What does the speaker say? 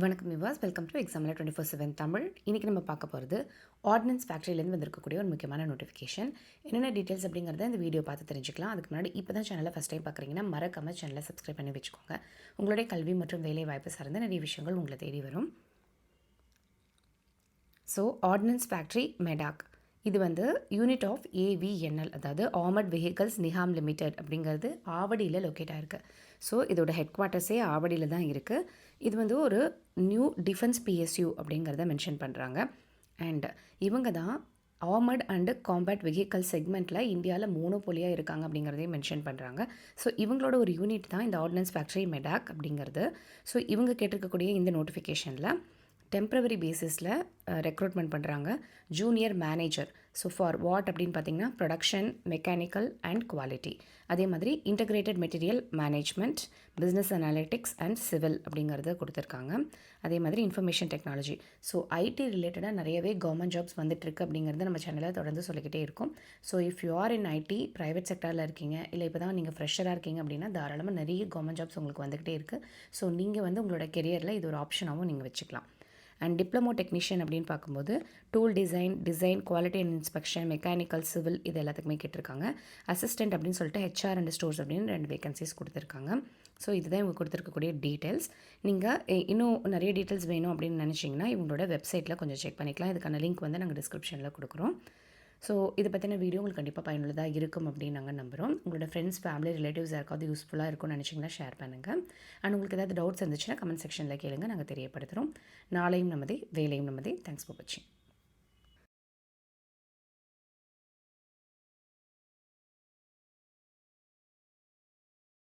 வணக்கம் விவாஸ், welcome to எக்ஸாமில் 24/7 தமிழ். இன்றைக்கி நம்ம பார்க்க போகிறது ஆர்டினன்ஸ் ஃபேக்ட்ரியிலேருந்து வந்திருக்கக்கூடிய ஒரு முக்கியமான நோட்டிஃபிகேஷன். என்னென்ன டீட்டெயில்ஸ் அப்படிங்கிறத இந்த வீடியோ பார்த்து தெரிஞ்சுக்கலாம். அதுக்கு முன்னாடி இப்போ தான் சேனலை ஃபஸ்ட் டைம் பார்க்குறீங்கன்னா மறக்காமல் சேனலை சப்ஸ்கிரைப் பண்ணி வச்சுக்கோங்க. உங்களுடைய கல்வி மற்றும் வேலை வாய்ப்பு சார்ந்த நிறைய விஷயங்கள் உங்களை தேடி வரும். ஸோ ஆர்டினன்ஸ் ஃபேக்ட்ரி மெடாக் இது யூனிட் ஆஃப் ஏவிஎன்எல், அதாவது ஆர்மட் வெஹிக்கல்ஸ் நிஹாம் லிமிடெட் அப்படிங்கிறது ஆவடியில் லொக்கேட் ஆகிருக்கு. ஸோ இதோட ஹெட் குவார்ட்டர்ஸே ஆவடியில் தான் இருக்குது. இது ஒரு நியூ டிஃபென்ஸ் பிஎஸ்யூ அப்படிங்கிறத மென்ஷன் பண்ணுறாங்க. அண்ட் இவங்க தான் ஆர்மட் அண்டு காம்பேட் வெஹிக்கல் செக்மெண்ட்டில் இந்தியாவில் மோனோபோலியாக இருக்காங்க அப்படிங்கிறதையும் மென்ஷன் பண்ணுறாங்க. ஸோ இவங்களோட ஒரு யூனிட் தான் இந்த ஆர்டினன்ஸ் ஃபேக்ட்ரி மெடாக் அப்படிங்கிறது. ஸோ இவங்க கேட்டிருக்கக்கூடிய இந்த நோட்டிஃபிகேஷனில் டெம்ப்ரவரி பேசிஸில் ரெக்ரூட்மெண்ட் பண்ணுறாங்க. Junior manager. So for what அப்படின்னு பார்த்தீங்கன்னா ப்ரொடக்ஷன், மெக்கானிக்கல் அண்ட் குவாலிட்டி. அதே மாதிரி integrated material management, business analytics and civil அப்படிங்கிறத கொடுத்துருக்காங்க. அதே மாதிரி இன்ஃபர்மேஷன் டெக்னாலஜி. ஸோ ஐடி ரிலேட்டடாக நிறையவே கவர்மெண்ட் ஜாப்ஸ் வந்துட்டுருக்கு அப்படிங்கிறத நம்ம சேனலில் தொடர்ந்து சொல்லிக்கிட்டே இருக்கும். So if you are in IT, private செக்டரில் இருக்கீங்க, இல்லை இப்போ தான் நீங்கள் ஃப்ரெஷராக இருக்கீங்க அப்படின்னா தாராளமாக நிறைய கவர்மெண்ட் ஜாப்ஸ் உங்களுக்கு வந்துக்கிட்டே இருக்குது. ஸோ நீங்கள் உங்களோட கெரியரில் இது ஒரு ஆப்ஷனாகவும் நீங்கள் வச்சுக்கலாம். அண்ட் டிப்ளமோ டெக்னீஷியன் அப்படின்னு பார்க்கும்போது tool design, quality and inspection, mechanical, civil இது எல்லாத்துக்குமே கேட்டிருக்காங்க. அசிஸ்டன்ட் அப்படின்னு சொல்லிட்டு ஹெச்ஆர் அண்ட் ஸ்டோர்ஸ் அப்படின்னு 2 வேகன்சிஸ் கொடுத்துருக்காங்க. ஸோ இதுதான் இவங்க கொடுத்துருக்கக்கூடிய டீட்டெயில்ஸ். நீங்கள் இன்னும் நிறைய டீட்டெயில்ஸ் வேணும் அப்படின்னு நினச்சிங்கன்னா இவங்களோட வெப்சைட்டில் கொஞ்சம் செக் பண்ணிக்கலாம். இதுக்கான லிங்க் நாங்கள் டிஸ்கிரிப்ஷனில் கொடுக்குறோம். ஸோ இதை பற்றின வீடியோ உங்களுக்கு கண்டிப்பாக பயனுள்ளதாக இருக்கும் அப்படின்னு நாங்கள் நம்புகிறோம். உங்களோட ஃப்ரெண்ட்ஸ், ஃபேமிலி, ரிலேட்டிவ்ஸ் யாருக்காவது யூஸ்ஃபுல்லாக இருக்கும்னு நினச்சிங்கன்னா ஷேர் பண்ணுங்கள். அண்ட் உங்களுக்கு ஏதாவது டவுட்ஸ் இருந்துச்சுன்னா கமெண்ட் செக்ஷனில் கேளுங்க, நாங்கள் தெரியப்படுத்துகிறோம். நாளையும் நமதே, வேலையும் நமதே. தேங்க்ஸ் ஃபார் வாட்சிங்.